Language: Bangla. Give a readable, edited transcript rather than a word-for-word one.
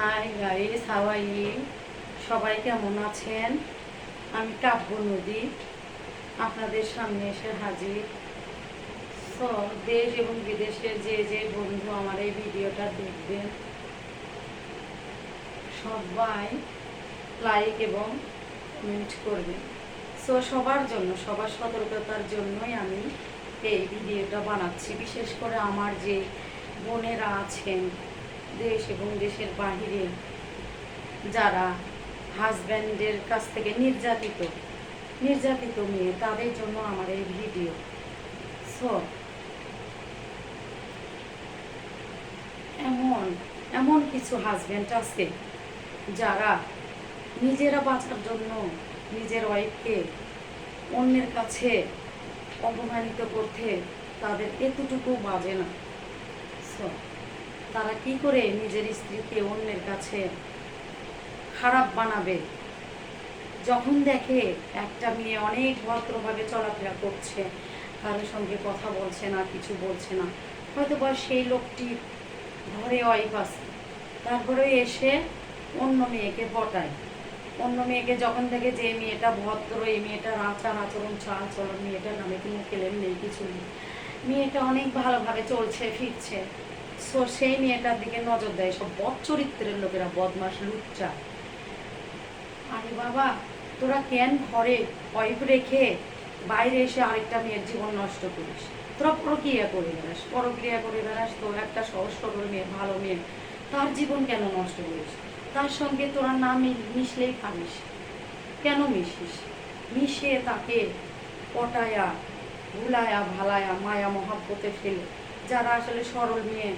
High guys, how are you? সবাই কেমন আছেন? আমি কাব্য নদী আপনাদের সামনে এসে হাজির। সো দেশ এবং বিদেশের যে যে বন্ধু আমার এই ভিডিওটা দেখবেন, সবাই লাইক এবং কমেন্ট করবেন। সো সবার জন্য, সবার সতর্কতার জন্যই আমি এই ভিডিওটা বানাচ্ছি। বিশেষ করে আমার যে বোনেরা আছেন দেশ এবং দেশের বাহিরে, যারা হাজব্যান্ডের কাছ থেকে নির্যাতিত মেয়ে, তাদের জন্য আমার এই ভিডিও। সো এমন এমন কিছু হাজব্যান্ড আছে যারা নিজেরা বাঁচার জন্য নিজের ওয়াইফকে অন্যের কাছে অপমানিত করতে তাদের এতটুকু বাজে না। সো তারা কি করে নিজের স্ত্রীকে অন্যের কাছে খারাপ বানাবে? যখন দেখে একটা মেয়ে অনেক ভদ্রভাবে চলাফেরা করছে, কারোর সঙ্গে কথা বলছে না, কিছু বলছে না, হয়তো বা সেই লোকটির ঘরে ওয়াইফ আছে, তারপরে এসে অন্য মেয়েকে পটায়। অন্য মেয়েকে যখন দেখে যে মেয়েটা ভদ্র, এই মেয়েটার আচার আচরণ চাল চলন, মেয়েটার নামে কোনো কেলেম নেই, কিছু নেই, মেয়েটা অনেক ভালোভাবে চলছে ফিরছে, সো সেই মেয়েটার দিকে নজর দেয় সব বদ চরিত্রের লোকেরা, বদমাস লুচ্চা। আরে বাবা, তোরা কেন ঘরে ওয়াইফ রেখে বাইরে এসে আরেকটা মেয়ের জীবন নষ্ট করিস? তোরা পরক্রিয়া করে বেড়াস, তো একটা সহজ সরল মেয়ে, ভালো মেয়ে, তার জীবন কেন নষ্ট করিস? তার সঙ্গে তোরা না মিশলেই পারিস, কেন মিশিস? মিশে তাকে পটায়া ভুলায়া ভালায়া মায়া মহাব্বতে ফেলে, যারা আসলে সরল মেয়ে